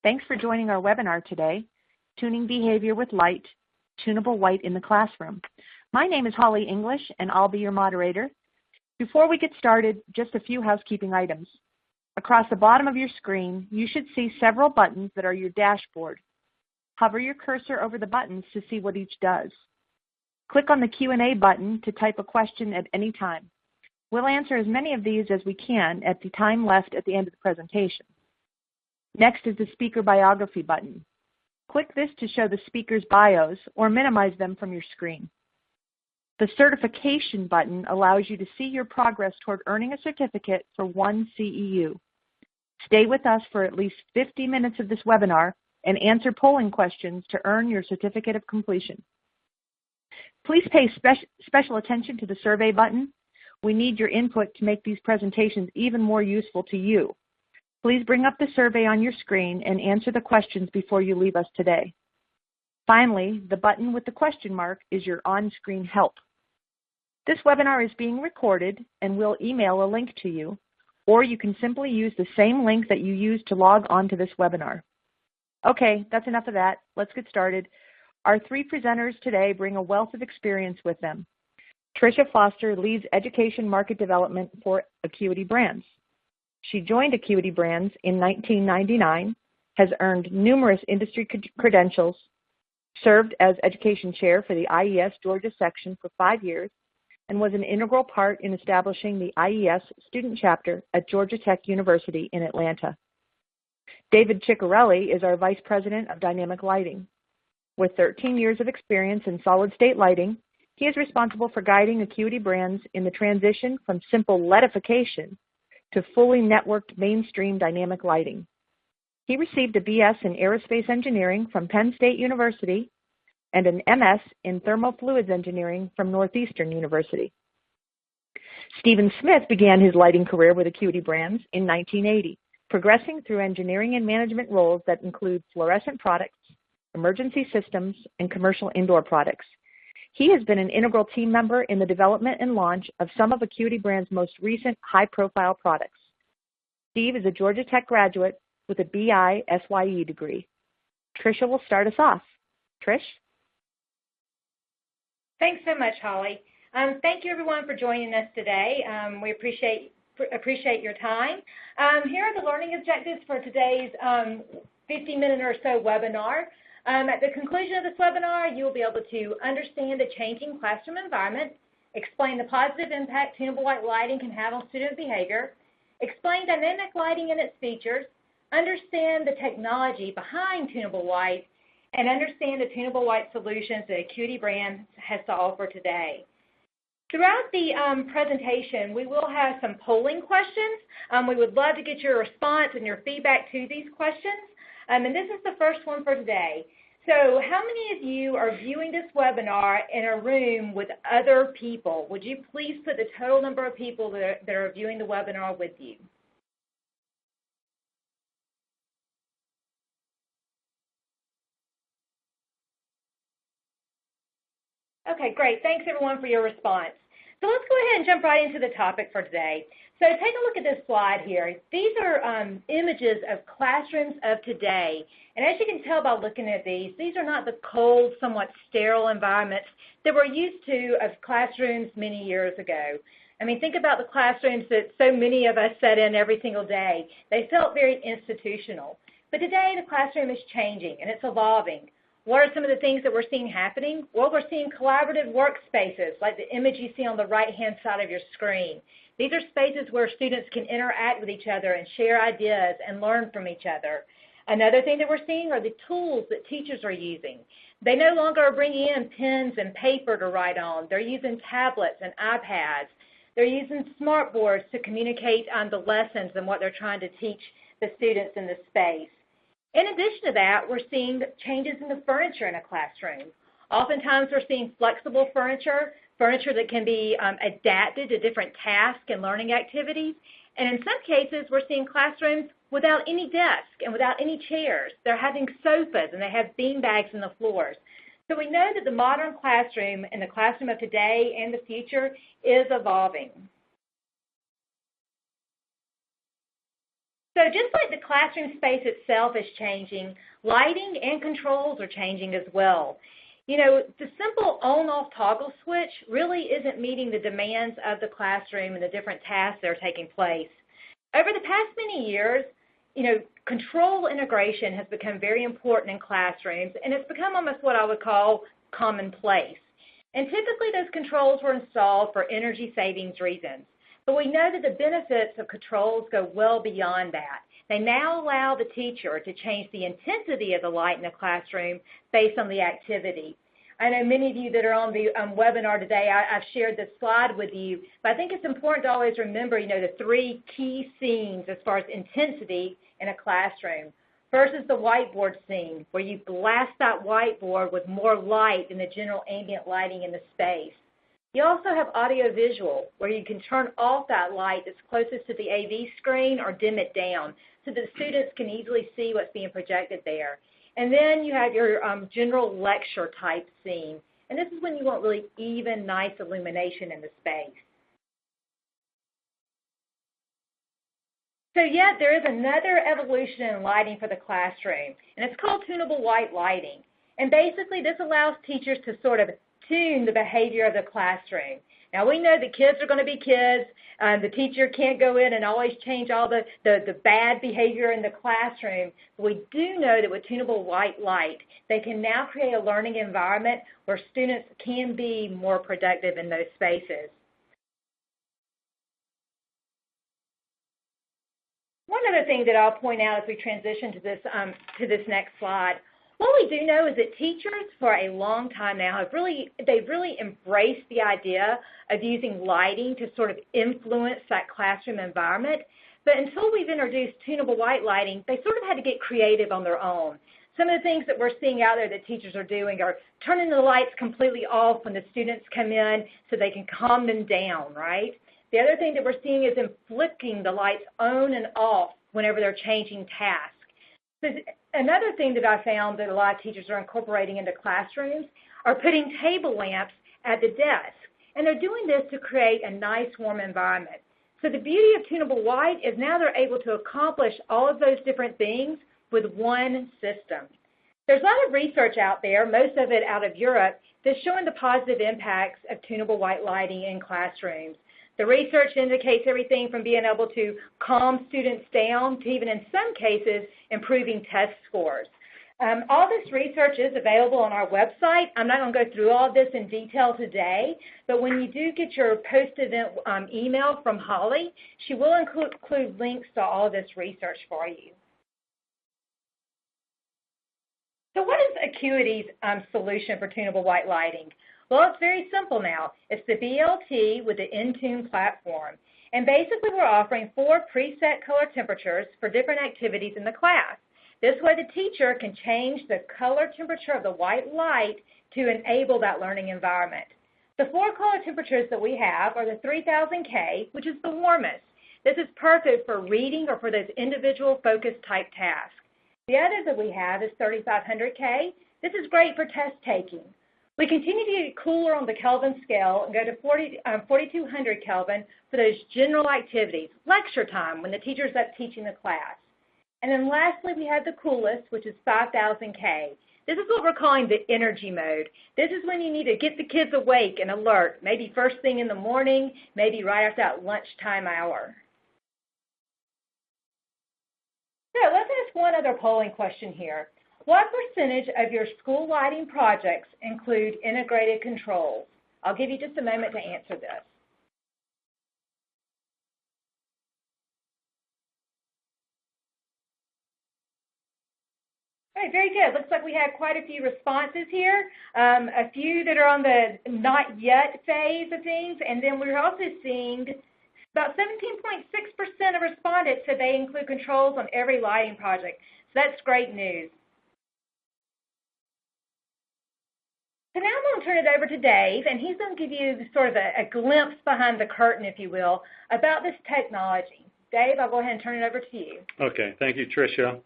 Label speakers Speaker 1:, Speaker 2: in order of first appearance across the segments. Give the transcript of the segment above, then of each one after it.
Speaker 1: Thanks for joining our webinar today, Tuning Behavior with Light, Tunable White in the Classroom. My name is Holly English, and I'll be your moderator. Before we get started, just a few housekeeping items. Across the bottom of your screen, you should see several buttons that are your dashboard. Hover your cursor over the buttons to see what each does. Click on the Q&A button to type a question at any time. We'll answer as many of these as we can at the time left at the end of the presentation. Next is the Speaker Biography button. Click this to show the speaker's bios or minimize them from your screen. The Certification button allows you to see your progress toward earning a certificate for one CEU. Stay with us for at least 50 minutes of this webinar and answer polling questions to earn your certificate of completion. Please pay special attention to the Survey button. We need your input to make these presentations even more useful to you. Please bring up the survey on your screen and answer the questions before you leave us today. Finally, the button with the question mark is your on-screen help. This webinar is being recorded and we'll email a link to you, or you can simply use the same link that you used to log on to this webinar. Okay, that's enough of that. Let's get started. Our three presenters today bring a wealth of experience with them. Tricia Foster leads Education Market Development for Acuity Brands. She joined Acuity Brands in 1999, has earned numerous industry credentials, served as Education Chair for the IES Georgia section for 5 years, and was an integral part in establishing the IES student chapter at Georgia Tech University in Atlanta. David Ciccarelli is our Vice President of Dynamic Lighting. With 13 years of experience in solid-state lighting, he is responsible for guiding Acuity Brands in the transition from simple LEDification to fully networked mainstream dynamic lighting. He received a BS in Aerospace Engineering from Penn State University and an MS in Thermal Fluids Engineering from Northeastern University. Stephen Smith began his lighting career with Acuity Brands in 1980, progressing through engineering and management roles that include fluorescent products, emergency systems, and commercial indoor products. He has been an integral team member in the development and launch of some of Acuity Brands' most recent high-profile products. Steve is a Georgia Tech graduate with a BI SYE degree. Tricia will start us off. Trish?
Speaker 2: Thanks so much, Holly. Thank you, everyone, for joining us today. We appreciate your time. Here are the learning objectives for today's 50-minute or so webinar. At the conclusion of this webinar, you will be able to understand the changing classroom environment, explain the positive impact tunable white lighting can have on student behavior, explain dynamic lighting and its features, understand the technology behind tunable white, and understand the tunable white solutions that Acuity Brands has to offer today. Throughout the presentation, we will have some polling questions. We would love to get your response and your feedback to these questions. And this is the first one for today. So how many of you are viewing this webinar in a room with other people? Would you please put the total number of people that are viewing the webinar with you? Okay, great. Thanks, everyone, for your response. So let's go ahead and jump right into the topic for today. So take a look at this slide here. These are images of classrooms of today. And as you can tell by looking at these are not the cold, somewhat sterile environments that we're used to of classrooms many years ago. I mean, think about the classrooms that so many of us sat in every single day. They felt very institutional. But today the classroom is changing and it's evolving. What are some of the things that we're seeing happening? Well, we're seeing collaborative workspaces, like the image you see on the right-hand side of your screen. These are spaces where students can interact with each other and share ideas and learn from each other. Another thing that we're seeing are the tools that teachers are using. They no longer are bringing in pens and paper to write on. They're using tablets and iPads. They're using smart boards to communicate on the lessons and what they're trying to teach the students in the space. In addition to that, we're seeing changes in the furniture in a classroom. Oftentimes we're seeing flexible furniture that can be adapted to different tasks and learning activities. And in some cases, we're seeing classrooms without any desk and without any chairs. They're having sofas and they have bean bags in the floors. So we know that the modern classroom and the classroom of today and the future is evolving. So just like the classroom space itself is changing, lighting and controls are changing as well. You know, the simple on-off toggle switch really isn't meeting the demands of the classroom and the different tasks that are taking place. Over the past many years, you know, control integration has become very important in classrooms, and it's become almost what I would call commonplace. And typically those controls were installed for energy savings reasons. But we know that the benefits of controls go well beyond that. They now allow the teacher to change the intensity of the light in the classroom based on the activity. I know many of you that are on the webinar today, I've shared this slide with you, but I think it's important to always remember, you know, the three key scenes as far as intensity in a classroom. First is the whiteboard scene, where you blast that whiteboard with more light than the general ambient lighting in the space. You also have audio-visual, where you can turn off that light that's closest to the AV screen or dim it down so that students can easily see what's being projected there. And then you have your general lecture type scene. And this is when you want really even, nice illumination in the space. So yet there is another evolution in lighting for the classroom, and it's called Tunable White Lighting. And basically this allows teachers to sort of tune the behavior of the classroom. Now we know that kids are going to be kids. The teacher can't go in and always change all the bad behavior in the classroom. But we do know that with tunable white light, they can now create a learning environment where students can be more productive in those spaces. One other thing that I'll point out as we transition to this next slide, what we do know is that teachers for a long time now they've really embraced the idea of using lighting to sort of influence that classroom environment. But until we've introduced tunable white lighting, they sort of had to get creative on their own. Some of the things that we're seeing out there that teachers are doing are turning the lights completely off when the students come in so they can calm them down, right? The other thing that we're seeing is them flicking the lights on and off whenever they're changing tasks. So another thing that I found that a lot of teachers are incorporating into classrooms are putting table lamps at the desk. And they're doing this to create a nice, warm environment. So the beauty of tunable white is now they're able to accomplish all of those different things with one system. There's a lot of research out there, most of it out of Europe, that's showing the positive impacts of tunable white lighting in classrooms. The research indicates everything from being able to calm students down to even in some cases improving test scores. All this research is available on our website. I'm not going to go through all of this in detail today, but when you do get your post-event email from Holly, she will include links to all of this research for you. So what is Acuity's solution for tunable white lighting? Well, it's very simple now. It's the BLT with the nTune platform. And basically we're offering 4 preset color temperatures for different activities in the class. This way the teacher can change the color temperature of the white light to enable that learning environment. The 4 color temperatures that we have are the 3000K, which is the warmest. This is perfect for reading or for those individual focus type tasks. The other that we have is 3500K. This is great for test taking. We continue to get cooler on the Kelvin scale and go to 4200 Kelvin for those general activities, lecture time when the teacher's up teaching the class. And then lastly, we have the coolest, which is 5000K. This is what we're calling the energy mode. This is when you need to get the kids awake and alert, maybe first thing in the morning, maybe right after that lunchtime hour. So let's ask one other polling question here. What percentage of your school lighting projects include integrated controls? I'll give you just a moment to answer this. All right, very good. Looks like we had quite a few responses here, a few that are on the not yet phase of things, and then we're also seeing about 17.6% of respondents said they include controls on every lighting project. So that's great news. So now I'm going to turn it over to Dave, and he's going to give you sort of a glimpse behind the curtain, if you will, about this technology. Dave, I'll go ahead and turn it over to you.
Speaker 3: Okay, thank you, Tricia.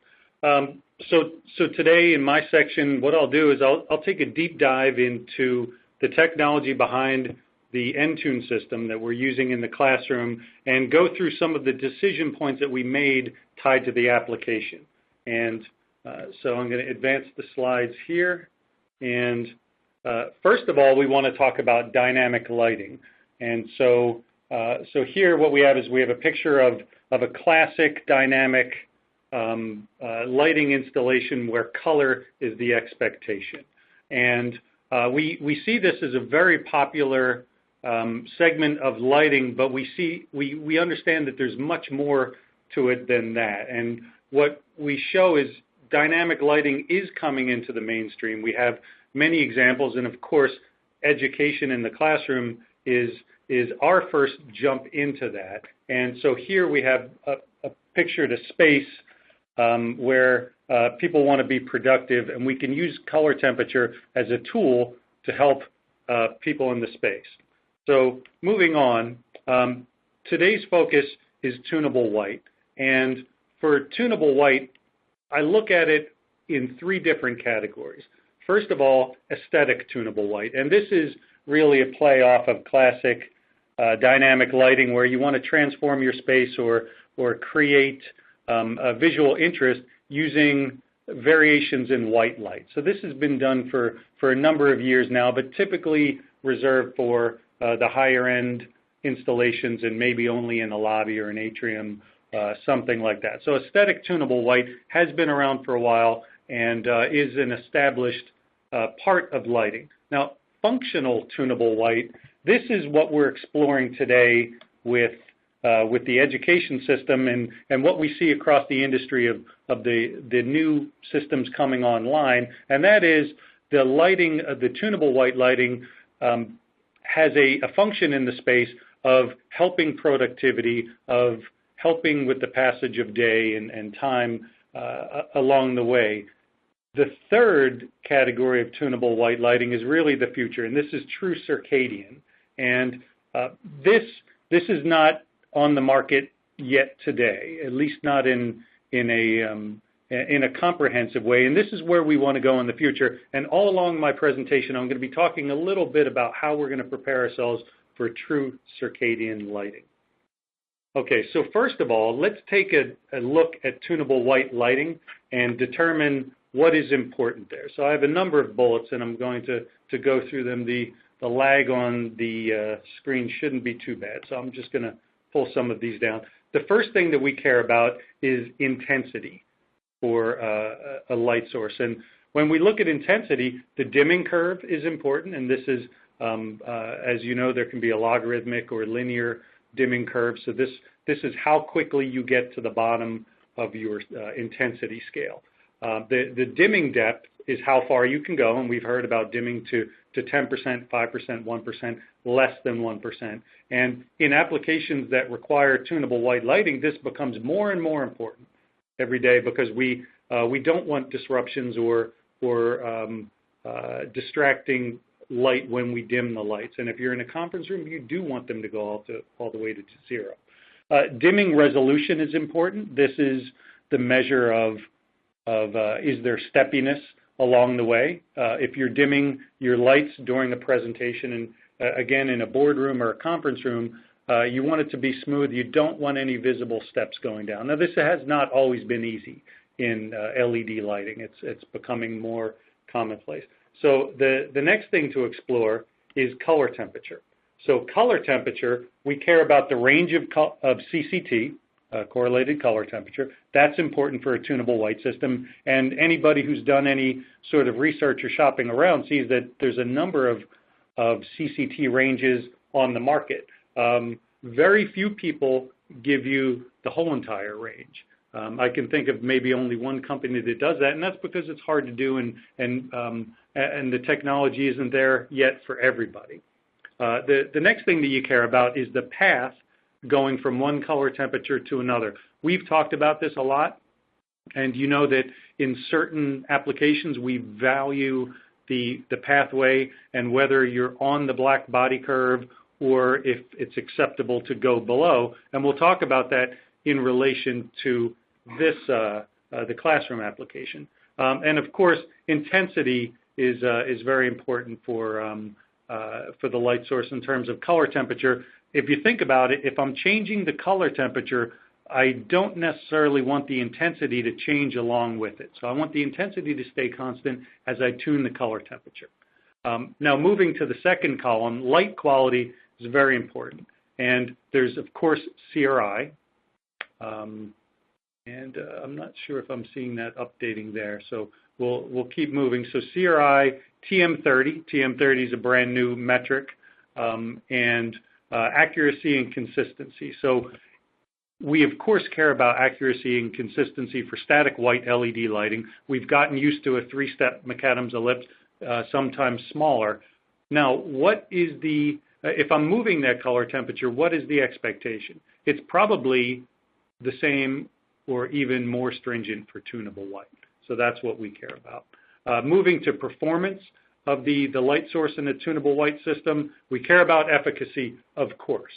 Speaker 3: So today in my section, what I'll do is I'll take a deep dive into the technology behind the nTune system that we're using in the classroom and go through some of the decision points that we made tied to the application. And so I'm going to advance the slides here. And first of all, we want to talk about dynamic lighting. And so here what we have is we have a picture of a classic dynamic lighting installation where color is the expectation. And we see this as a very popular segment of lighting, but we understand that there's much more to it than that. And what we show is dynamic lighting is coming into the mainstream. We have many examples, and of course, education in the classroom is our first jump into that. And so here we have a pictured a space where people want to be productive, and we can use color temperature as a tool to help people in the space. So moving on, today's focus is tunable white. And for tunable white, I look at it in three different categories. First of all, aesthetic tunable white. And this is really a play off of classic dynamic lighting where you want to transform your space or create a visual interest using variations in white light. So this has been done for a number of years now, but typically reserved for the higher end installations and maybe only in a lobby or an atrium, something like that. So aesthetic tunable white has been around for a while and is an established part of lighting. Now, functional tunable white, this is what we're exploring today with the education system and what we see across the industry of the new systems coming online, and that is the lighting, the tunable white lighting has a function in the space of helping productivity, of helping with the passage of day and time along the way. The third category of tunable white lighting is really the future, and this is true circadian. And this is not on the market yet today, at least not in a comprehensive way. And this is where we want to go in the future. And all along my presentation, I'm going to be talking a little bit about how we're going to prepare ourselves for true circadian lighting. Okay, so first of all, let's take a look at tunable white lighting and determine what is important there. So I have a number of bullets, and I'm going to go through them. The lag on the screen shouldn't be too bad, so I'm just going to pull some of these down. The first thing that we care about is intensity for a light source. And when we look at intensity, the dimming curve is important, and this is, as you know, there can be a logarithmic or linear dimming curve. So this is how quickly you get to the bottom of your intensity scale. The dimming depth is how far you can go, and we've heard about dimming to 10%, 5%, 1%, less than 1%. And in applications that require tunable white lighting, this becomes more and more important every day because we don't want disruptions or distracting light when we dim the lights. And if you're in a conference room, you do want them to go all the way to zero. Dimming resolution is important. This is the measure of is there steppiness along the way. If you're dimming your lights during a presentation, and again, in a boardroom or a conference room, you want it to be smooth. You don't want any visible steps going down. Now, this has not always been easy in LED lighting. It's becoming more commonplace. So the next thing to explore is color temperature. So color temperature, we care about the range of CCT, correlated color temperature. That's important for a tunable white system. And anybody who's done any sort of research or shopping around sees that there's a number of CCT ranges on the market. Very few people give you the whole entire range. I can think of maybe only one company that does that, and that's because it's hard to do, and the technology isn't there yet for everybody. The next thing that you care about is the path going from one color temperature to another. We've talked about this a lot, and you know that in certain applications we value the pathway and whether you're on the black body curve or if it's acceptable to go below. And we'll talk about that in relation to this, the classroom application. And of course, intensity is very important for for the light source in terms of color temperature. If you think about it, if I'm changing the color temperature, I don't necessarily want the intensity to change along with it. So I want the intensity to stay constant as I tune the color temperature. Now moving to the second column, light quality is very important. And there's, of course, CRI. I'm not sure if I'm seeing that updating there. So we'll keep moving. So CRI, TM30. TM30 is a brand new metric. And accuracy and consistency. So we, of course, care about accuracy and consistency for static white LED lighting. We've gotten used to a 3-step McAdams ellipse, sometimes smaller. Now, what is if I'm moving that color temperature, what is the expectation? It's probably the same or even more stringent for tunable white. So that's what we care about. Moving to performance of the light source in the tunable white system, we care about efficacy, of course.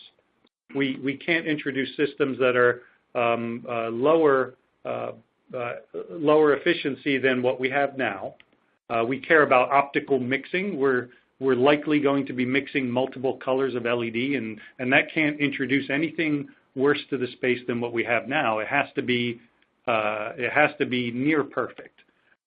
Speaker 3: We can't introduce systems that are lower efficiency than what we have now. We care about optical mixing. We're likely going to be mixing multiple colors of LED, and that can't introduce anything worse to the space than what we have now. It has to be near perfect.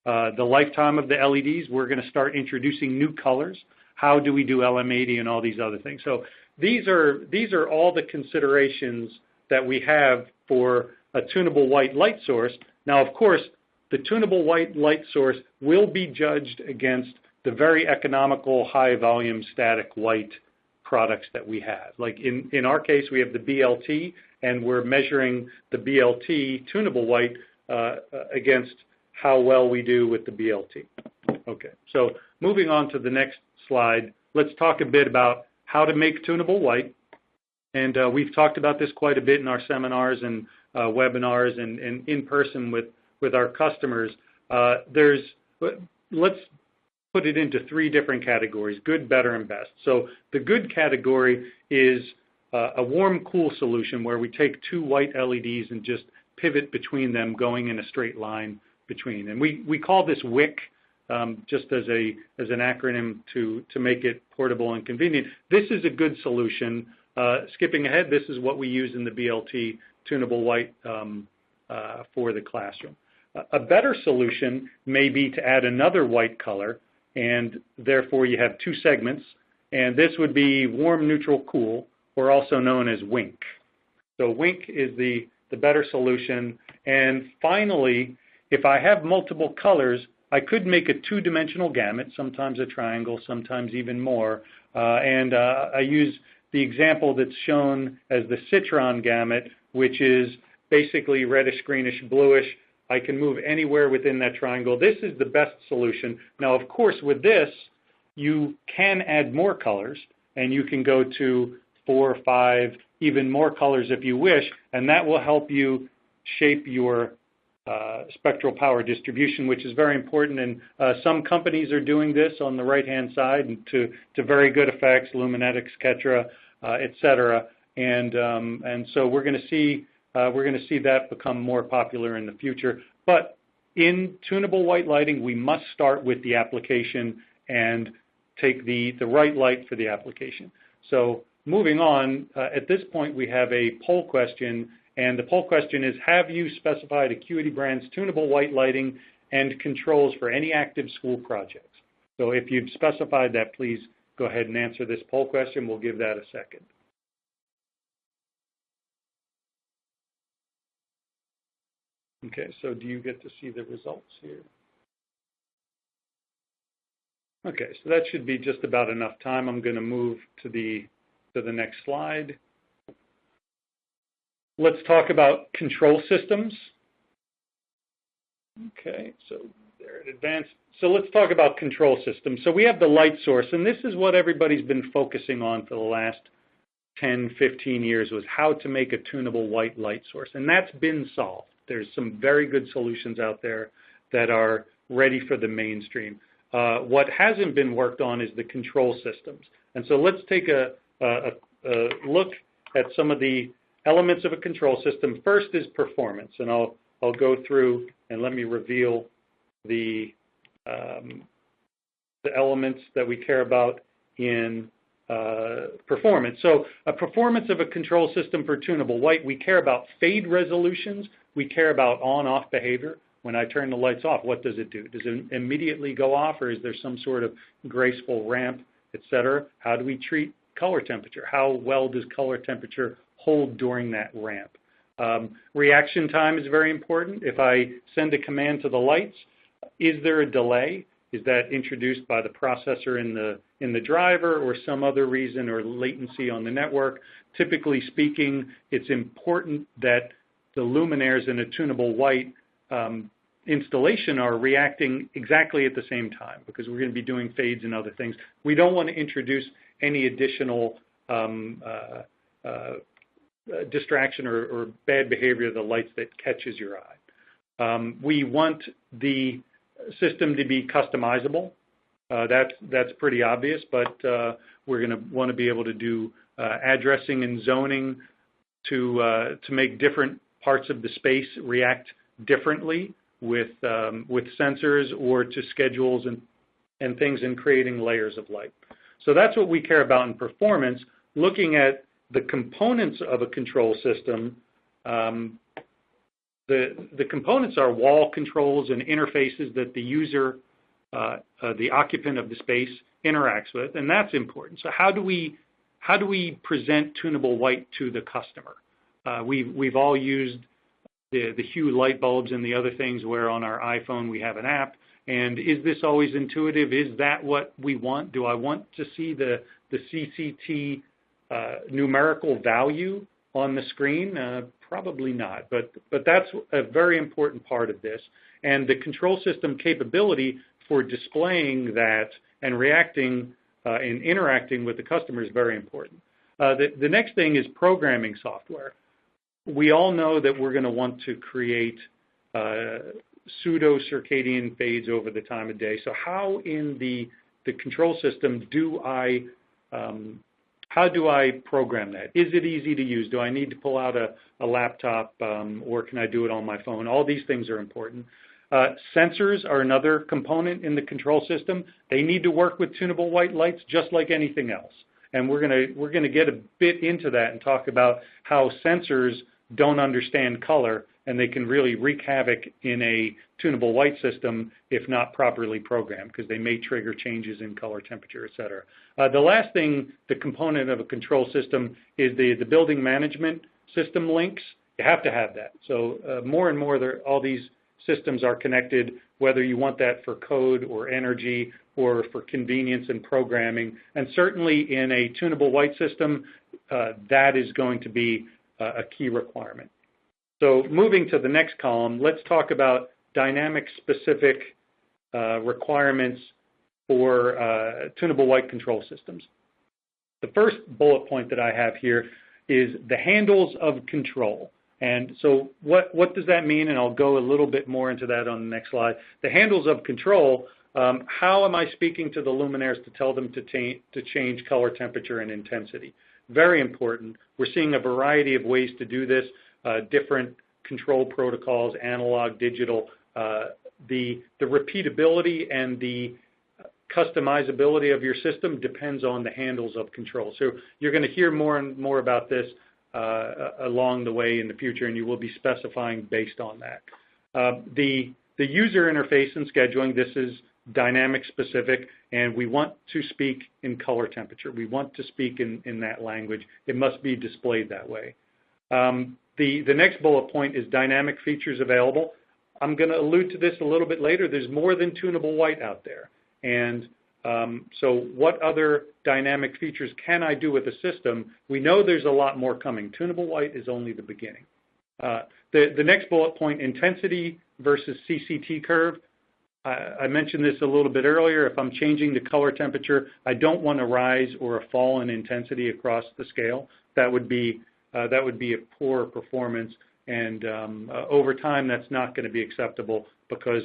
Speaker 3: The lifetime of the LEDs, we're going to start introducing new colors. How do we do LM80 and all these other things? So these are all the considerations that we have for a tunable white light source. Now, of course, the tunable white light source will be judged against the very economical high-volume static white products that we have. Like in our case, we have the BLT, and we're measuring the BLT tunable white against how well we do with the BLT. Okay, so moving on to the next slide, let's talk a bit about how to make tunable white. And we've talked about this quite a bit in our seminars and webinars and in person with our customers. Let's put it into 3 different categories: good, better, and best. So the good category is a warm-cool solution where we take 2 white LEDs and just pivot between them, going in a straight line between. And we call this WIC, just as an acronym to make it portable and convenient. This is a good solution. Skipping ahead, this is what we use in the BLT tunable white for the classroom. A better solution may be to add another white color, and therefore you have 2 segments, and this would be warm, neutral, cool, or also known as WINK. So WINK is the better solution. And finally, if I have multiple colors, I could make a 2-dimensional gamut, sometimes a triangle, sometimes even more. I use the example that's shown as the citron gamut, which is basically reddish, greenish, bluish. I can move anywhere within that triangle. This is the best solution. Now, of course, with this, you can add more colors, and you can go to 4 or 5, even more colors if you wish, and that will help you shape your spectral power distribution, which is very important. And some companies are doing this on the right-hand side and to very good effects, Luminetics, Ketra, et cetera. And so we're going to see that become more popular in the future. But in tunable white lighting, we must start with the application and take the right light for the application. So moving on, at this point we have a poll question, and the poll question is, have you specified Acuity brand's tunable white lighting and controls for any active school projects? So if you've specified that, please go ahead and answer this poll question. We'll give that a second. Okay, so do you get to see the results here? Okay, so that should be just about enough time. I'm going to move to the next slide. Let's talk about control systems. Okay, so they're at advanced. So let's talk about control systems. So we have the light source, and this is what everybody's been focusing on for the last 10, 15 years, was how to make a tunable white light source, and that's been solved. There's some very good solutions out there that are ready for the mainstream. What hasn't been worked on is the control systems. And so let's take a look at some of the elements of a control system. First is performance, and I'll go through and let me reveal the elements that we care about in performance. So a performance of a control system for tunable white, we care about fade resolutions, we care about on-off behavior. When I turn the lights off, what does it do? Does it immediately go off, or is there some sort of graceful ramp, etc.? How do we treat color temperature? How well does color temperature hold during that ramp? Reaction time is very important. If I send a command to the lights, is there a delay? Is that introduced by the processor in the driver or some other reason, or latency on the network? Typically speaking, it's important that the luminaires in a tunable white installation are reacting exactly at the same time, because we're going to be doing fades and other things. We don't want to introduce any additional distraction or bad behavior of the lights that catches your eye. We want the system to be customizable. That's pretty obvious, but we're going to want to be able to do addressing and zoning to make different parts of the space react differently with sensors, or to schedules and things, in creating layers of light. So that's what we care about in performance. Looking at the components of a control system, the components are wall controls and interfaces that the user, the occupant of the space, interacts with, and that's important. So how do we present tunable white to the customer? We've all used the hue light bulbs and the other things where on our iPhone we have an app. And is this always intuitive? Is that what we want? Do I want to see the CCT numerical value on the screen? Probably not, but that's a very important part of this. And the control system capability for displaying that and reacting and interacting with the customer is very important. The next thing is programming software. We all know that we're going to want to create pseudo-circadian fades over the time of day. So how in the control system do I program that? Is it easy to use? Do I need to pull out a laptop, or can I do it on my phone? All these things are important. Sensors are another component in the control system. They need to work with tunable white lights just like anything else. And we're gonna get a bit into that and talk about how sensors don't understand color, and they can really wreak havoc in a tunable white system if not properly programmed, because they may trigger changes in color temperature, et cetera. The last thing, the component of a control system, is the building management system links. You have to have that. So more and more, all these systems are connected, whether you want that for code or energy or for convenience and programming. And certainly in a tunable white system, that is going to be a key requirement. So moving to the next column, let's talk about dynamic specific requirements for tunable white control systems. The first bullet point that I have here is the handles of control. And so what does that mean? And I'll go a little bit more into that on the next slide. The handles of control, how am I speaking to the luminaires to tell them to change color temperature and intensity? Very important. We're seeing a variety of ways to do this, different control protocols, analog, digital. The repeatability and the customizability of your system depends on the handles of control. So you're going to hear more and more about this along the way in the future, and you will be specifying based on that. The user interface and scheduling, this is dynamic specific, and we want to speak in color temperature. We want to speak in that language. It must be displayed that way. The next bullet point is dynamic features available. I'm going to allude to this a little bit later. There's more than tunable white out there. And so what other dynamic features can I do with the system? We know there's a lot more coming. Tunable white is only the beginning. The next bullet point, intensity versus CCT curve. I mentioned this a little bit earlier. If I'm changing the color temperature, I don't want a rise or a fall in intensity across the scale. That would be a poor performance, and over time that's not going to be acceptable, because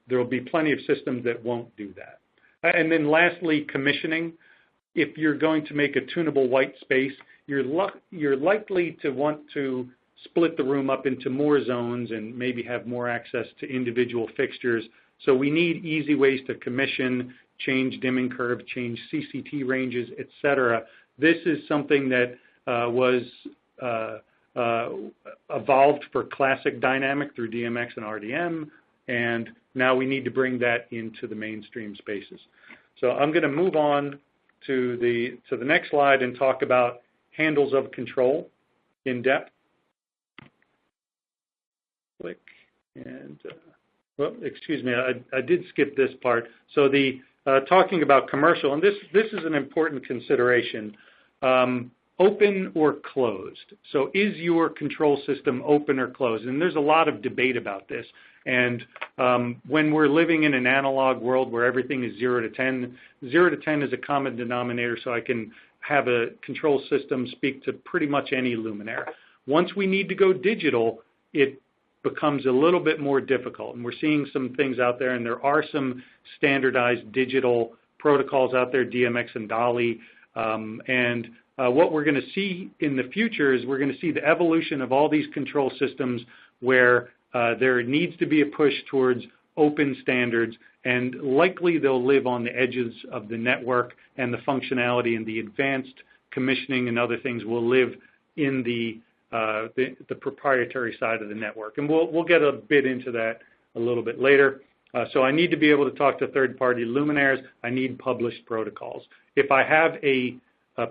Speaker 3: there will be plenty of systems that won't do that. And then lastly, commissioning. If you're going to make a tunable white space, you're likely to want to split the room up into more zones and maybe have more access to individual fixtures. So we need easy ways to commission, change dimming curve, change CCT ranges, etc. This is something that was evolved for classic dynamic through DMX and RDM, and now we need to bring that into the mainstream spaces. So I'm going to move on to the next slide and talk about handles of control in depth. Click and well, excuse me, I did skip this part. So the talking about commercial, and this is an important consideration. Open or closed. So is your control system open or closed? And there's a lot of debate about this. And when we're living in an analog world where everything is 0 to 10, 0 to 10 is a common denominator, so I can have a control system speak to pretty much any luminaire. Once we need to go digital, it becomes a little bit more difficult. And we're seeing some things out there, and there are some standardized digital protocols out there, DMX and DALI. What we're going to see in the future is we're going to see the evolution of all these control systems where there needs to be a push towards open standards, and likely they'll live on the edges of the network, and the functionality and the advanced commissioning and other things will live in the proprietary side of the network. And we'll get a bit into that a little bit later. So I need to be able to talk to third-party luminaires. I need published protocols. If I have a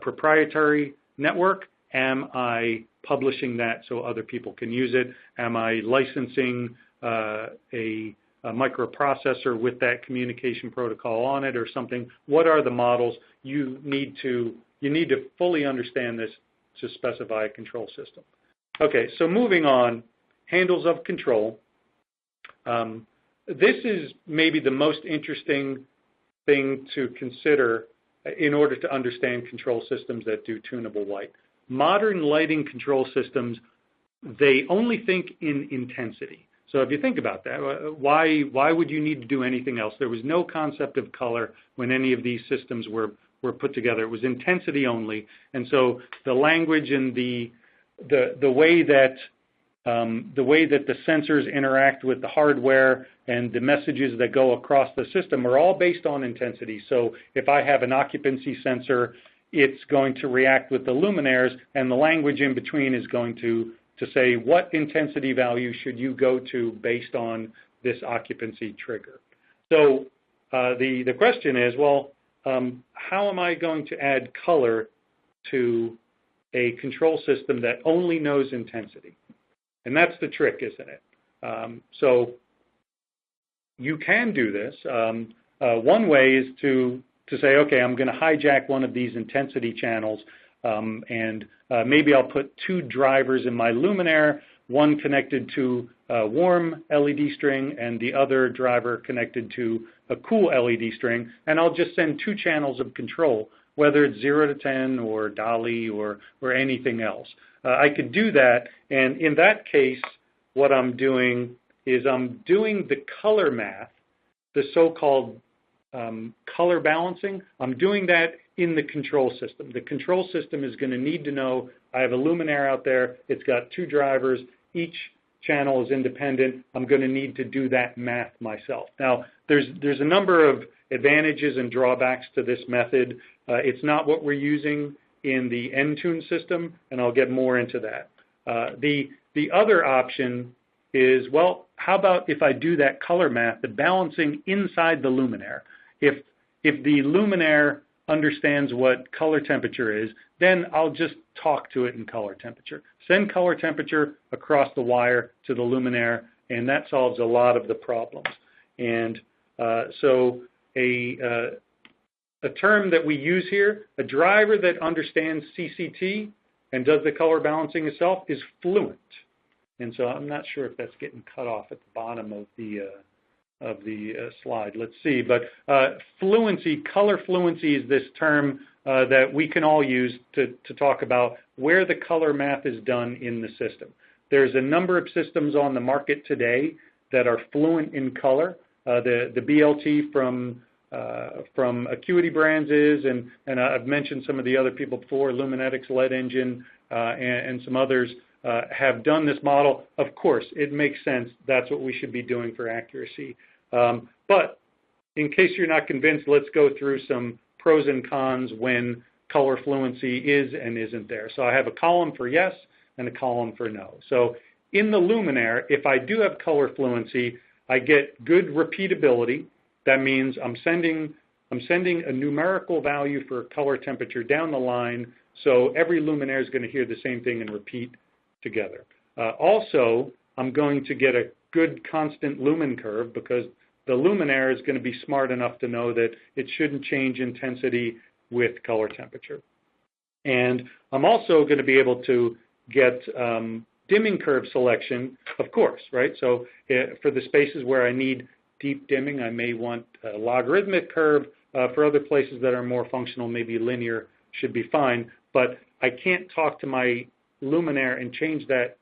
Speaker 3: proprietary network, am I publishing that so other people can use it? Am I licensing a microprocessor with that communication protocol on it or something? What are the models? You need to fully understand this to specify a control system. Okay, so moving on, handles of control. This is maybe the most interesting thing to consider in order to understand control systems that do tunable white. Modern lighting control systems, they only think in intensity. So if you think about that, why would you need to do anything else? There was no concept of color when any of these systems were put together. It was intensity only. And so the language and the way that the sensors interact with the hardware and the messages that go across the system are all based on intensity. So if I have an occupancy sensor, it's going to react with the luminaires, and the language in between is going to say what intensity value should you go to based on this occupancy trigger. So the question is, well, how am I going to add color to a control system that only knows intensity? And that's the trick, isn't it? So you can do this. One way is to say, okay, I'm going to hijack one of these intensity channels, and maybe I'll put two drivers in my luminaire, one connected to a warm LED string and the other driver connected to a cool LED string, and I'll just send two channels of control, whether it's 0 to 10 or DALI or anything else. I could do that, and in that case, what I'm doing is I'm doing the color math, the so-called color balancing. I'm doing that in the control system. The control system is going to need to know I have a luminaire out there. It's got two drivers. Each channel is independent. I'm going to need to do that math myself. Now, there's a number of advantages and drawbacks to this method. It's not what we're using in the nTune system, and I'll get more into that. The other option is, well, how about if I do that color math, the balancing inside the luminaire? If the luminaire understands what color temperature is, then I'll just talk to it in color temperature. Send color temperature across the wire to the luminaire, and that solves a lot of the problems. And so a term that we use here, a driver that understands CCT and does the color balancing itself is Fluent. And so I'm not sure if that's getting cut off at the bottom of the slide. Let's see. But fluency, color fluency is this term that we can all use to talk about where the color math is done in the system. There's a number of systems on the market today that are fluent in color. The BLT from Acuity brands is, and I've mentioned some of the other people before, Luminetics, LED Engine, and some others have done this model. Of course, it makes sense. That's what we should be doing for accuracy. But in case you're not convinced, let's go through some pros and cons when color fluency is and isn't there. So I have a column for yes and a column for no. So in the Luminaire, if I do have color fluency, I get good repeatability. That means I'm sending a numerical value for color temperature down the line, so every Luminaire is going to hear the same thing and repeat together. Also, I'm going to get a good constant lumen curve because the Luminaire is going to be smart enough to know that it shouldn't change intensity with color temperature. And I'm also going to be able to get dimming curve selection, of course, right? So for the spaces where I need deep dimming, I may want a logarithmic curve. For other places that are more functional, maybe linear should be fine. But I can't talk to my Luminaire and change that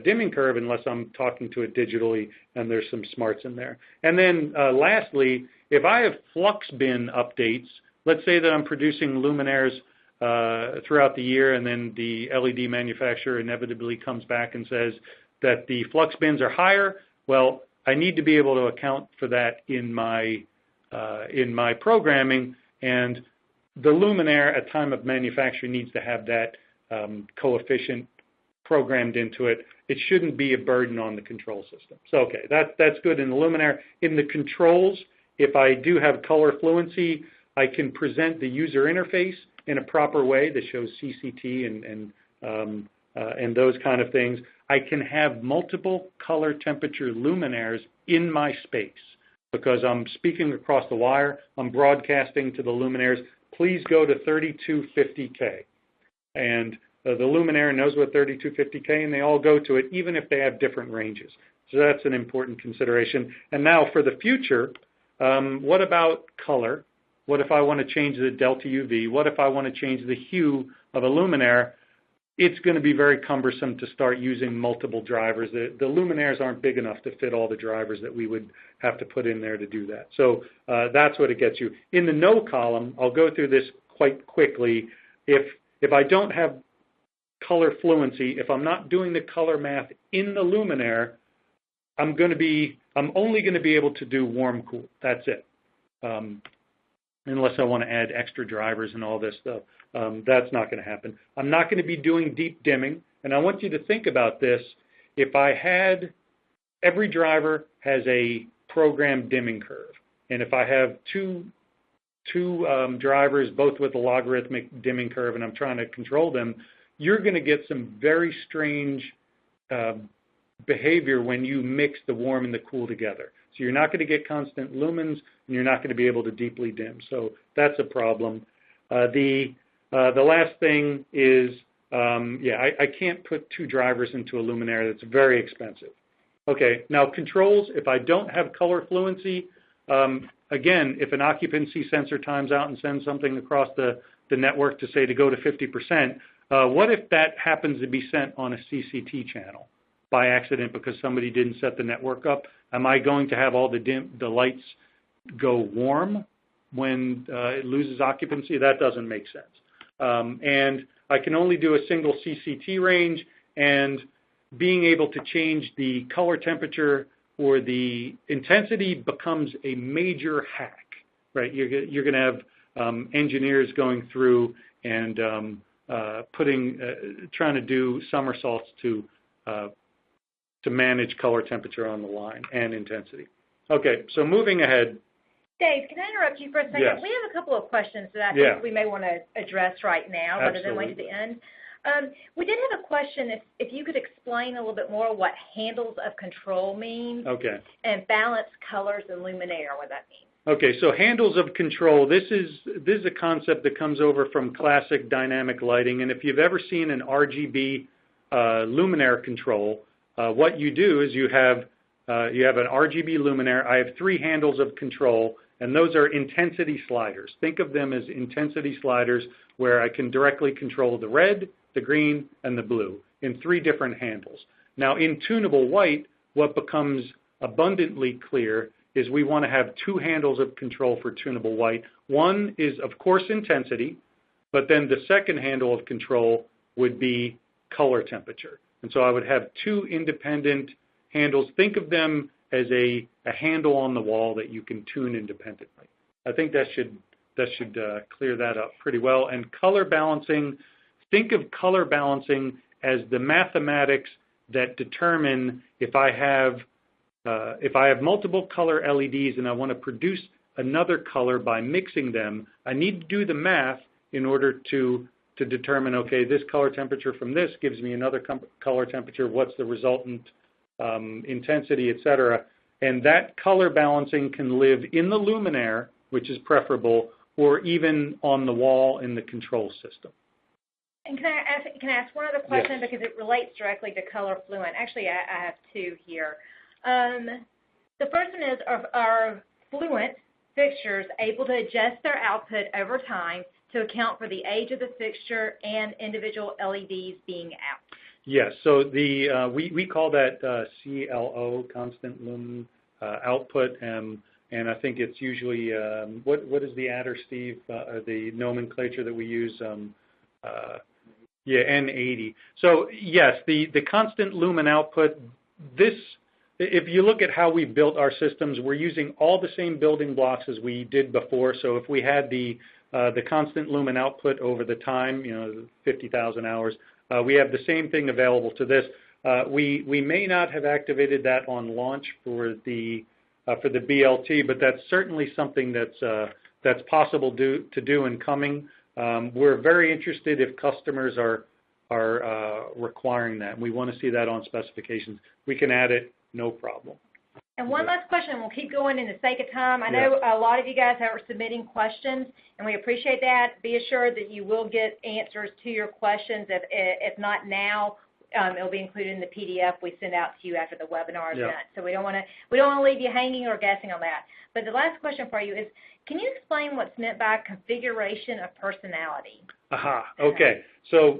Speaker 3: dimming curve unless I'm talking to it digitally, and there's some smarts in there. And then lastly, if I have flux bin updates, let's say that I'm producing Luminaires throughout the year, and then the LED manufacturer inevitably comes back and says that the flux bins are higher, well, I need to be able to account for that in my programming, and the Luminaire at time of manufacture needs to have that coefficient programmed into it. It shouldn't be a burden on the control system. So okay, that's good in the Luminaire. In the controls, if I do have color fluency, I can present the user interface in a proper way that shows CCT and those kind of things. I can have multiple color temperature Luminaires in my space because I'm speaking across the wire. I'm broadcasting to the Luminaires, please go to 3250K. And the Luminaire knows what 3250K, and they all go to it, even if they have different ranges. So that's an important consideration. And now for the future, what about color? What if I want to change the delta UV? What if I want to change the hue of a Luminaire? It's going to be very cumbersome to start using multiple drivers. The Luminaires aren't big enough to fit all the drivers that we would have to put in there to do that. So that's what it gets you. In the no column, I'll go through this quite quickly. If I don't have color fluency, if I'm not doing the color math in the Luminaire, I'm only going to be able to do warm cool. That's it. Unless I want to add extra drivers and all this stuff. That's not going to happen. I'm not going to be doing deep dimming, and I want you to think about this. If I had, every driver has a programmed dimming curve, and if I have two drivers, both with a logarithmic dimming curve, and I'm trying to control them, you're going to get some very strange behavior when you mix the warm and the cool together. So you're not going to get constant lumens, and you're not going to be able to deeply dim. So that's a problem. The last thing is, I can't put two drivers into a Luminaire. That's very expensive. Okay, now controls, if I don't have color fluency, again, if an occupancy sensor times out and sends something across the network to say to go to 50%, what if that happens to be sent on a CCT channel by accident because somebody didn't set the network up? Am I going to have all the lights go warm when it loses occupancy? That doesn't make sense. And I can only do a single CCT range, and being able to change the color temperature or the intensity becomes a major hack, right? You're going to have engineers going through and trying to do somersaults to manage color temperature on the line and intensity. Okay, so moving ahead.
Speaker 2: Dave, can I interrupt you for a second?
Speaker 3: Yes.
Speaker 2: We have a couple of questions that I think we may want to address right now rather than wait to the end. We did have a question if you could explain a little bit more what handles of control means,
Speaker 3: okay,
Speaker 2: and balance colors and Luminaire, what that means.
Speaker 3: Okay, so handles of control, this is a concept that comes over from classic dynamic lighting, and if you've ever seen an RGB Luminaire control, what you do is you have an RGB Luminaire. I have three handles of control, and those are intensity sliders. Think of them as intensity sliders where I can directly control the red, the green, and the blue in three different handles. Now, in Tunable White, what becomes abundantly clear is we want to have two handles of control for Tunable White. One is, of course, intensity, but then the second handle of control would be color temperature. And so I would have two independent handles. Think of them as a handle on the wall that you can tune independently. I think that should clear that up pretty well. And color balancing, think of color balancing as the mathematics that determine if I have multiple color LEDs and I want to produce another color by mixing them, I need to do the math in order to determine, okay, this color temperature from this gives me another color temperature, what's the resultant intensity, etc. And that color balancing can live in the Luminaire, which is preferable, or even on the wall in the control system.
Speaker 2: And can I ask one other question?
Speaker 3: Yes.
Speaker 2: Because it relates directly to Color Fluent. Actually, I have two here. The first one is, are Fluent fixtures able to adjust their output over time to account for the age of the fixture and individual LEDs being out?
Speaker 3: Yes, so we call that CLO, constant lumen output, and I think it's usually, what is the adder, Steve, the nomenclature that we use? N80. So yes, the constant lumen output, if you look at how we built our systems, we're using all the same building blocks as we did before. So if we had the constant lumen output over the time, 50,000 hours, we have the same thing available to this. We may not have activated that on launch for the BLT, but that's certainly something that's possible to do and coming. We're very interested if customers are requiring that. We want to see that on specifications. We can add it, no problem.
Speaker 2: And one last question, we'll keep going in the sake of time. I know a lot of you guys are submitting questions, and we appreciate that. Be assured that you will get answers to your questions. If not now, it'll be included in the PDF we send out to you after the webinar event. So we don't want to leave you hanging or guessing on that. But the last question for you is, can you explain what's meant by configuration of personality?
Speaker 3: Okay. So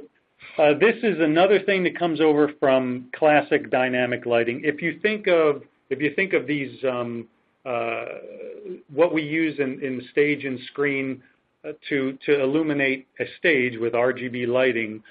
Speaker 3: this is another thing that comes over from classic dynamic lighting. If you think of these, what we use in stage and screen to illuminate a stage with RGB lighting,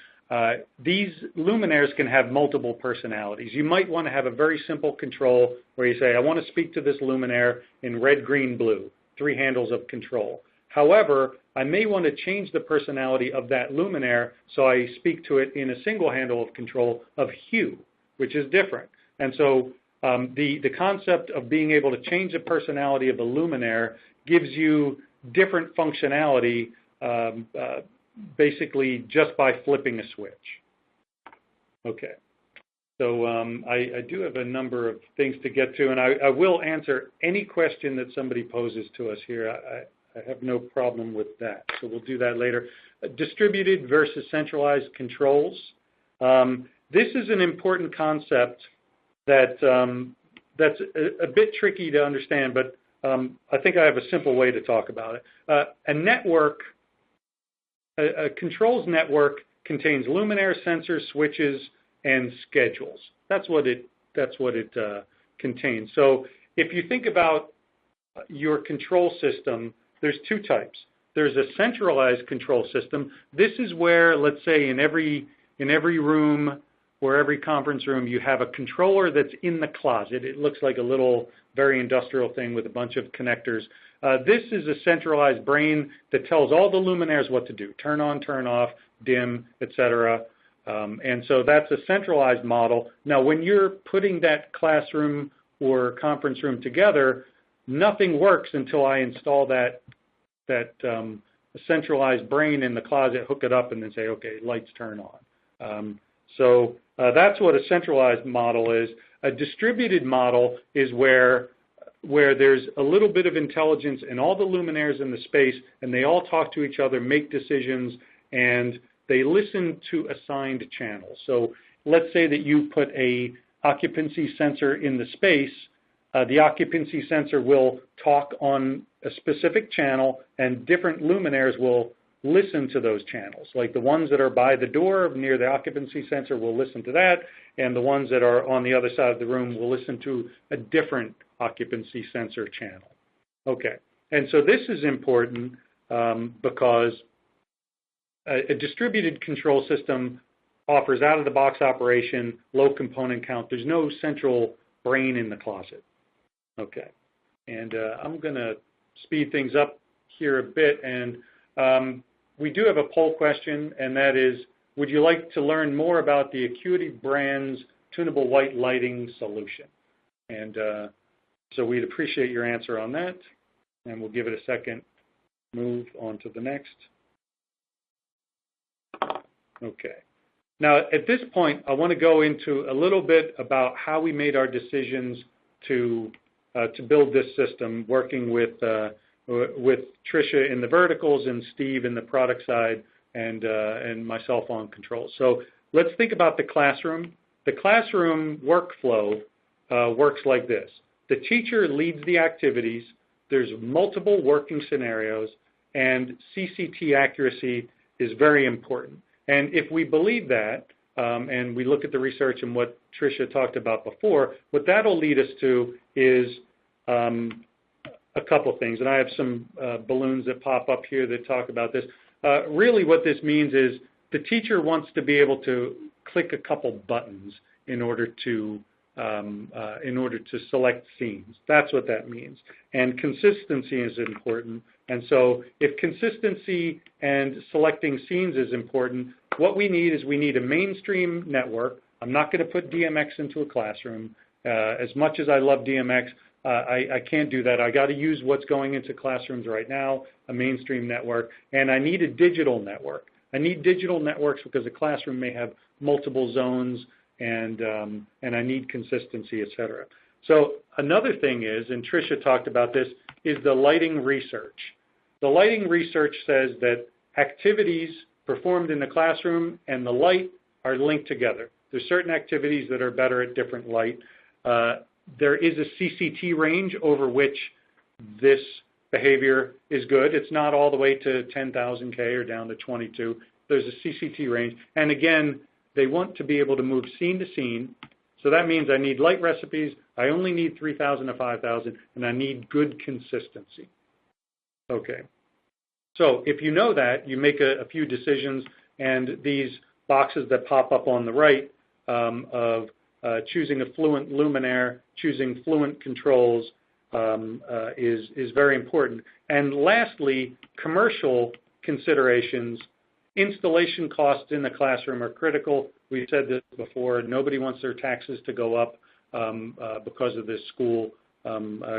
Speaker 3: these luminaires can have multiple personalities. You might want to have a very simple control where you say, I want to speak to this luminaire in red, green, blue, 3 handles of control. However, I may want to change the personality of that luminaire so I speak to it in a single handle of control of hue, which is different. And so the concept of being able to change the personality of a luminaire gives you different functionality basically just by flipping a switch. Okay. So I do have a number of things to get to, and I will answer any question that somebody poses to us here. I have no problem with that. So we'll do that later. Distributed versus centralized controls. This is an important concept that's a bit tricky to understand, but I think I have a simple way to talk about it. A controls network contains luminaire, sensors, switches, and schedules. That's what it contains. So if you think about your control system, there's 2 types. There's a centralized control system. This is where, let's say, in every room or every conference room, you have a controller that's in the closet. It looks like a little, very industrial thing with a bunch of connectors. This is a centralized brain that tells all the luminaires what to do: turn on, turn off, dim, etc. And so that's a centralized model. Now, when you're putting that classroom or conference room together, nothing works until I install that centralized brain in the closet, hook it up, and then say, okay, lights turn on. So that's what a centralized model is. A distributed model is where there's a little bit of intelligence in all the luminaires in the space, and they all talk to each other, make decisions, and they listen to assigned channels. So let's say that you put a occupancy sensor in the space. The occupancy sensor will talk on a specific channel, and different luminaires will listen to those channels. Like the ones that are by the door near the occupancy sensor will listen to that, and the ones that are on the other side of the room will listen to a different occupancy sensor channel. Okay, and so this is important because a distributed control system offers out-of-the-box operation, low component count. There's no central brain in the closet. Okay, and I'm going to speed things up here a bit, and we do have a poll question, and that is, would you like to learn more about the Acuity brand's Tunable White Lighting solution? And so we'd appreciate your answer on that, and we'll give it a second. Move on to the next. Okay. Now, at this point, I want to go into a little bit about how we made our decisions to build this system, working with Tricia in the verticals and Steve in the product side, and myself on controls. So let's think about the classroom. The classroom workflow works like this. The teacher leads the activities. There's multiple working scenarios, and CCT accuracy is very important. And if we believe that, and we look at the research and what Tricia talked about before, what that'll lead us to is a couple things. And I have some balloons that pop up here that talk about this. Really what this means is the teacher wants to be able to click a couple buttons in order to select scenes. That's what that means. And consistency is important. And so if consistency and selecting scenes is important, what we need is we need a mainstream network. I'm not going to put DMX into a classroom. As much as I love DMX, I can't do that. I got to use what's going into classrooms right now, a mainstream network, and I need a digital network. I need digital networks because a classroom may have multiple zones, and I need consistency, et cetera. So another thing is, and Tricia talked about this, is the lighting research. The lighting research says that activities performed in the classroom and the light are linked together. There's certain activities that are better at different light. There is a CCT range over which this behavior is good. It's not all the way to 10,000 K or down to 22. There's a CCT range. And again, they want to be able to move scene to scene. So that means I need light recipes. I only need 3,000 to 5,000, and I need good consistency. Okay. So if you know that, you make a few decisions, and these boxes that pop up on the right of choosing a Fluent Luminaire, choosing Fluent controls is very important. And lastly, commercial considerations. Installation costs in the classroom are critical. We've said this before. Nobody wants their taxes to go up because of this school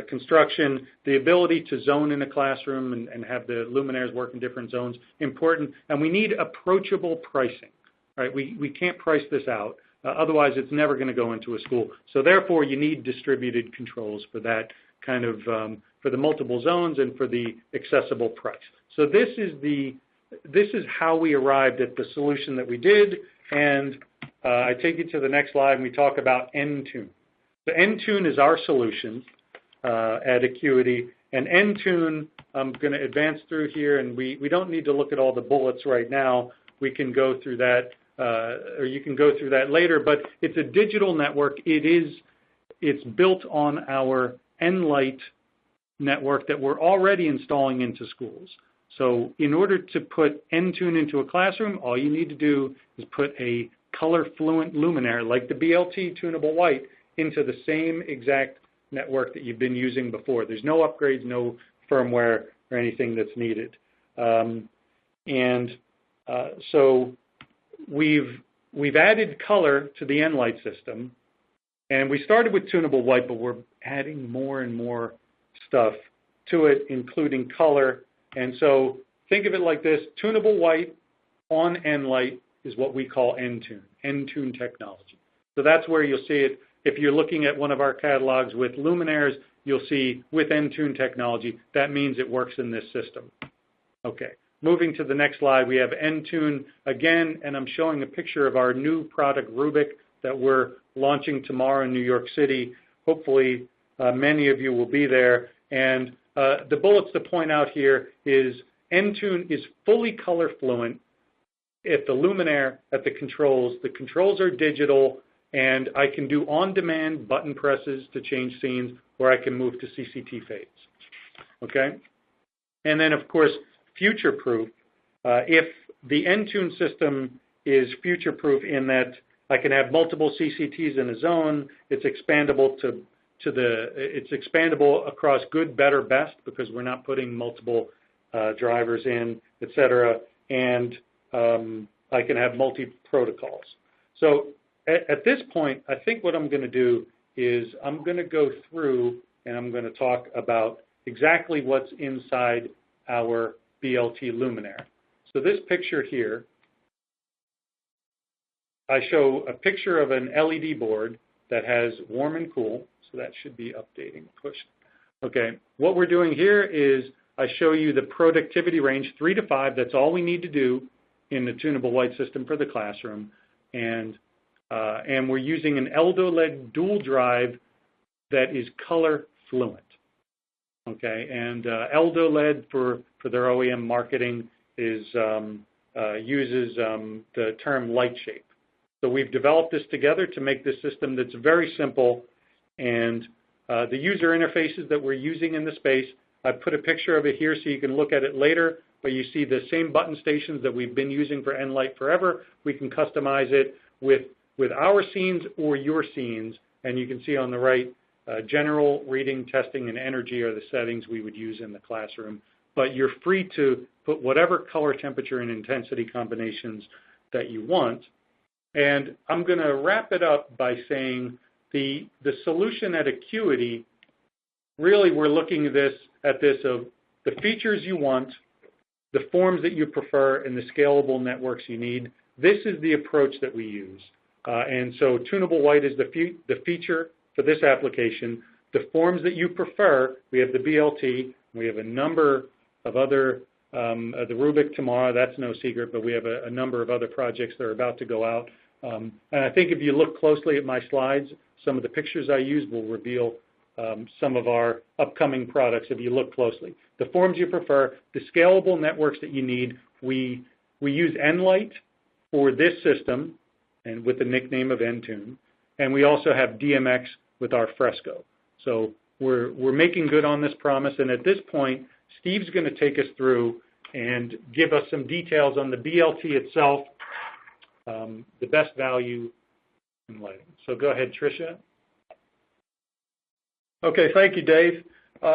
Speaker 3: construction. The ability to zone in a classroom and have the luminaires work in different zones, important. And we need approachable pricing. Right? We can't price this out. Otherwise, it's never going to go into a school. So therefore, you need distributed controls for that kind of, for the multiple zones and for the accessible price. So this is how we arrived at the solution that we did. And I take you to the next slide, and we talk about nTune. So nTune is our solution at Acuity. And nTune, I'm going to advance through here, and we don't need to look at all the bullets right now. We can go through that, or you can go through that later. But it's a digital network. It's built on our nLight network that we're already installing into schools. So in order to put nTune into a classroom, all you need to do is put a color fluent luminaire, like the BLT Tunable White, into the same exact network that you've been using before. There's no upgrades, no firmware or anything that's needed. So we've added color to the nLight system, and we started with Tunable White, but we're adding more and more stuff to it, including color. And so think of it like this. Tunable White on nLight is what we call nTune technology. So that's where you'll see it. If you're looking at one of our catalogs with luminaires, you'll see with nTune technology. That means it works in this system. Okay. Moving to the next slide, we have nTune again, and I'm showing a picture of our new product, Rubik, that we're launching tomorrow in New York City. Hopefully, many of you will be there. And the bullets to point out here is nTune is fully color fluent at the luminaire, at the controls. The controls are digital, and I can do on-demand button presses to change scenes, or I can move to CCT fades. Okay? And then, of course, future-proof. If the nTune system is future-proof in that I can have multiple CCTs in a zone, it's expandable to it's expandable across good, better, best, because we're not putting multiple drivers in, et cetera, and I can have multi-protocols. So at this point, I think what I'm going to do is I'm going to go through and I'm going to talk about exactly what's inside our BLT Luminaire. So this picture here, I show a picture of an LED board that has warm and cool, so that should be updating, push. Okay, what we're doing here is I show you the productivity range, 3 to 5, that's all we need to do in the Tunable White system for the classroom, and we're using an ELDO-led dual drive that is color fluent. Okay, and ELDO-led for their OEM marketing is uses the term light shape. So we've developed this together to make this system that's very simple, and the user interfaces that we're using in the space, I put a picture of it here so you can look at it later, but you see the same button stations that we've been using for nLight forever. We can customize it with our scenes or your scenes, and you can see on the right, general, reading, testing, and energy are the settings we would use in the classroom. But you're free to put whatever color, temperature, and intensity combinations that you want. And I'm going to wrap it up by saying the solution at Acuity, really we're looking at this of the features you want, the forms that you prefer, and the scalable networks you need. This is the approach that we use. And so Tunable White is the feature for this application. The forms that you prefer, we have the BLT, we have a number of other, the Rubik tomorrow, that's no secret, but we have a number of other projects that are about to go out. And I think if you look closely at my slides, some of the pictures I use will reveal some of our upcoming products if you look closely. The forms you prefer, the scalable networks that you need, we use nLight for this system, and with the nickname of nTune, and we also have DMX with our Fresco. So we're making good on this promise, and at this point, Steve's going to take us through and give us some details on the BLT itself, the best value in lighting. So go ahead, Tricia.
Speaker 4: Okay, thank you, Dave.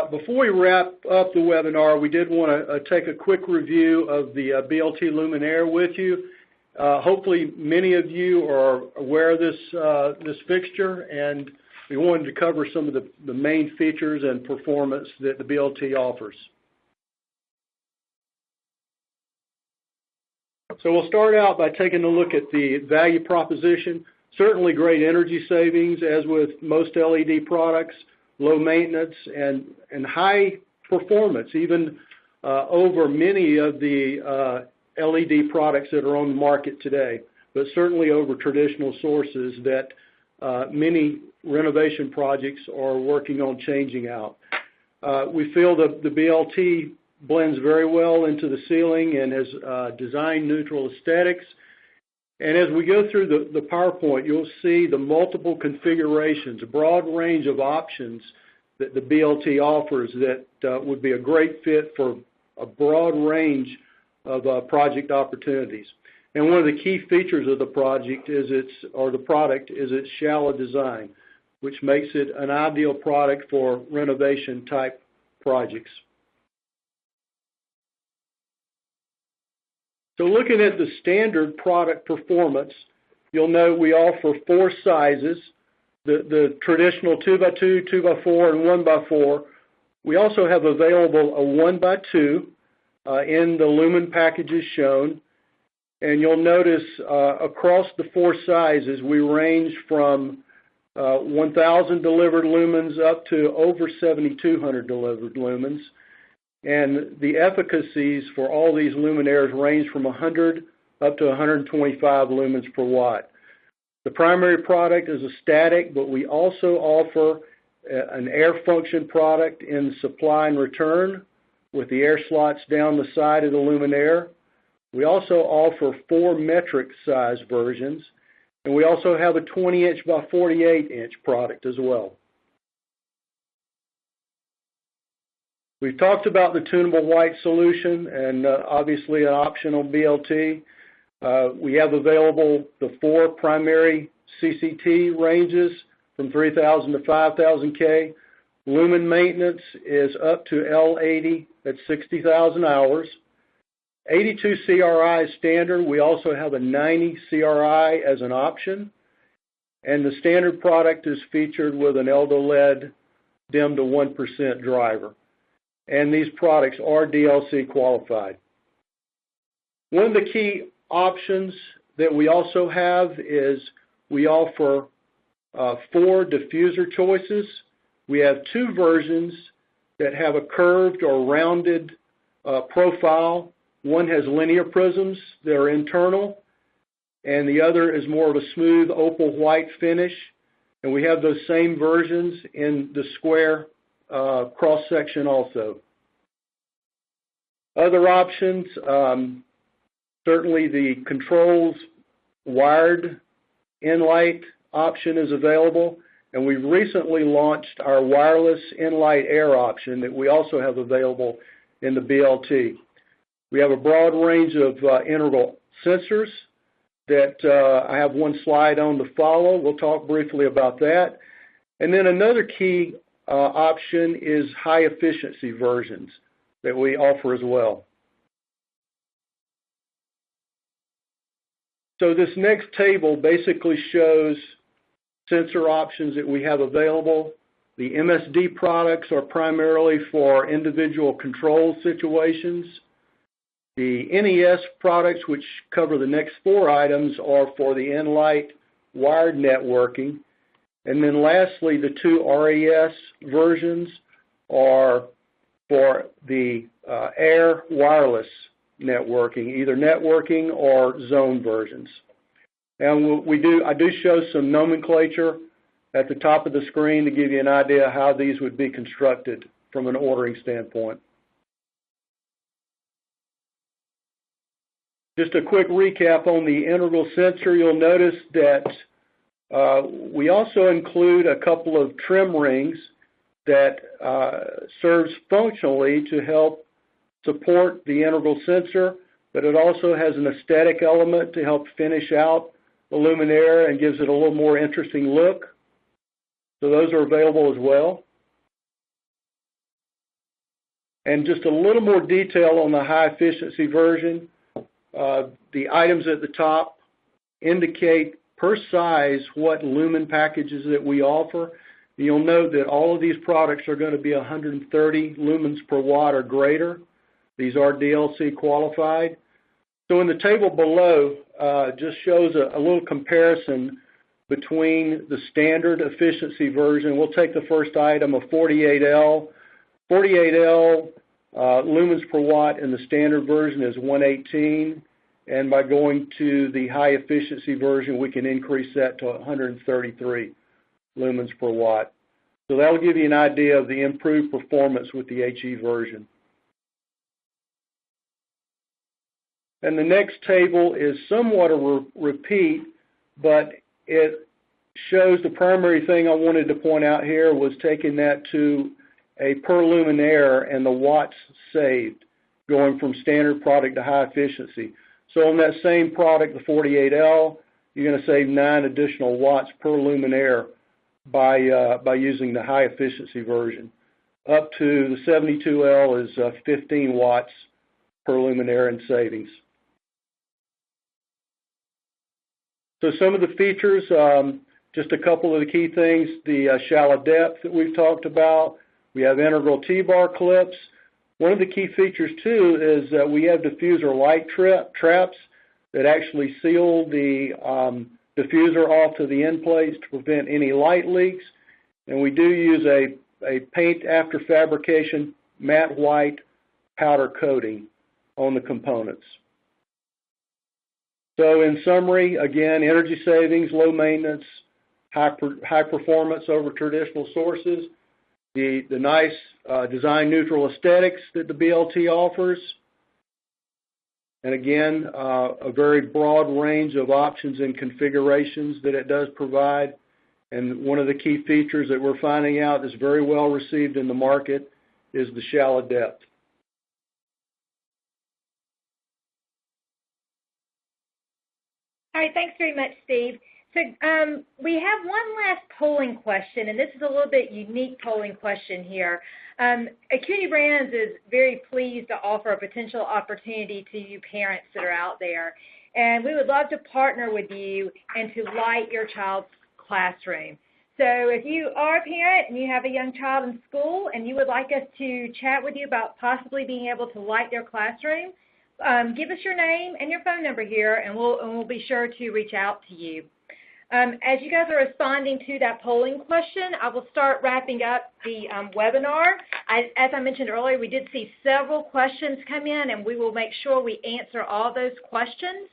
Speaker 4: Before we wrap up the webinar, we did want to take a quick review of the BLT Luminaire with you. Hopefully many of you are aware of this fixture, and we wanted to cover some of the main features and performance that the BLT offers. So we'll start out by taking a look at the value proposition. Certainly great energy savings, as with most LED products, low maintenance, and high performance, even over many of the LED products that are on the market today, but certainly over traditional sources that many renovation projects are working on changing out. We feel that the BLT blends very well into the ceiling and has design neutral aesthetics. And as we go through the PowerPoint, you'll see the multiple configurations, a broad range of options that the BLT offers that would be a great fit for a broad range of project opportunities. And one of the key features of the product is its shallow design, which makes it an ideal product for renovation type projects. So looking at the standard product performance, you'll note we offer 4 sizes, the traditional 2x2, 2x4, and 1x4. We also have available a 1x2 in the lumen packages shown. And you'll notice across the 4 sizes, we range from 1,000 delivered lumens up to over 7,200 delivered lumens. And the efficacies for all these luminaires range from 100 up to 125 lumens per watt. The primary product is a static, but we also offer an air function product in supply and return with the air slots down the side of the luminaire. We also offer 4 metric size versions, and we also have a 20-inch by 48-inch product as well. We've talked about the Tunable White solution and obviously an optional BLT. We have available the 4 primary CCT ranges, from 3,000 to 5,000 K. Lumen maintenance is up to L80 at 60,000 hours. 82 CRI is standard. We also have a 90 CRI as an option. And the standard product is featured with an Eldo LED dim to 1% driver. And these products are DLC qualified. One of the key options that we also have is we offer 4 diffuser choices. We have 2 versions that have a curved or rounded profile. One has linear prisms that are internal, and the other is more of a smooth opal white finish. And we have those same versions in the square cross-section also. Other options, certainly the controls wired in-light option is available, and we've recently launched our wireless in-light air option that we also have available in the BLT. We have a broad range of integral sensors that I have one slide on to follow. We'll talk briefly about that. And then another key option is high efficiency versions that we offer as well. So this next table basically shows sensor options that we have available. The MSD products are primarily for individual control situations. The NES products, which cover the next 4 items, are for the in-light wired networking. And then lastly, the 2 RES versions are for the air wireless networking, either networking or zone versions. And I do show some nomenclature at the top of the screen to give you an idea how these would be constructed from an ordering standpoint. Just a quick recap on the integral sensor. You'll notice that we also include a couple of trim rings that serves functionally to help support the integral sensor, but it also has an aesthetic element to help finish out the Luminaire and gives it a little more interesting look. So those are available as well. And just a little more detail on the high efficiency version. The items at the top indicate per size what lumen packages that we offer. You'll note that all of these products are going to be 130 lumens per watt or greater. These are DLC qualified. So in the table below, just shows a little comparison between the standard efficiency version. We'll take the first item, a 48L. 48L lumens per watt in the standard version is 118. And by going to the high efficiency version, we can increase that to 133 lumens per watt. So that will give you an idea of the improved performance with the HE version. And the next table is somewhat a repeat, but it shows the primary thing I wanted to point out here was taking that to a per luminaire and the watts saved, going from standard product to high efficiency. So on that same product, the 48L, you're going to save 9 additional watts per luminaire by using the high efficiency version. Up to the 72L is 15 watts per luminaire in savings. So some of the features, just a couple of the key things, the shallow depth that we've talked about. We have integral T-bar clips. One of the key features, too, is that we have diffuser light traps that actually seal the diffuser off to the end plates to prevent any light leaks. And we do use a paint after fabrication matte white powder coating on the components. So in summary, again, energy savings, low maintenance, high performance over traditional sources, the nice design neutral aesthetics that the BLT offers, and again, a very broad range of options and configurations that it does provide. And one of the key features that we're finding out is very well received in the market is the shallow depth.
Speaker 2: All right, thanks very much, Steve. So we have one last polling question, and this is a little bit unique polling question here. Acuity Brands is very pleased to offer a potential opportunity to you parents that are out there, and we would love to partner with you and to light your child's classroom. So if you are a parent and you have a young child in school and you would like us to chat with you about possibly being able to light their classroom, give us your name and your phone number here, and we'll be sure to reach out to you. As you guys are responding to that polling question, I will start wrapping up the webinar. As I mentioned earlier, we did see several questions come in, and we will make sure we answer all those questions.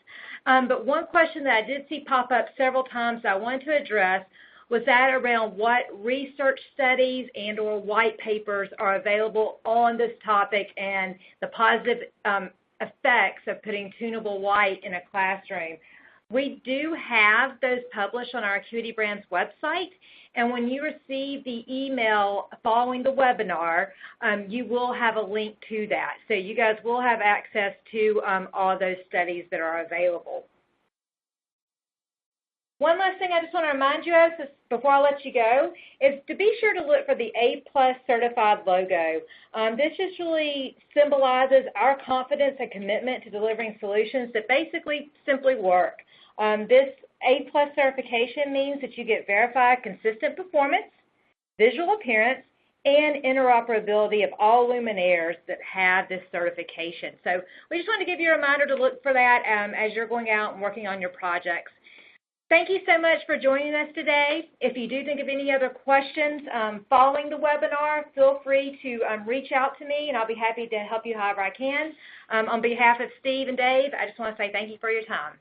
Speaker 2: But one question that I did see pop up several times that I wanted to address was that around what research studies and or white papers are available on this topic and the positive effects of putting tunable white in a classroom. We do have those published on our Acuity Brands website, and when you receive the email following the webinar, you will have a link to that. So you guys will have access to all those studies that are available. One last thing I just want to remind you of before I let you go is to be sure to look for the A+ certified logo. This just really symbolizes our confidence and commitment to delivering solutions that basically simply work. This A+ certification means that you get verified consistent performance, visual appearance, and interoperability of all Luminaires that have this certification. So we just want to give you a reminder to look for that as you're going out and working on your projects. Thank you so much for joining us today. If you do think of any other questions following the webinar, feel free to reach out to me, and I'll be happy to help you however I can. On behalf of Steve and Dave, I just want to say thank you for your time.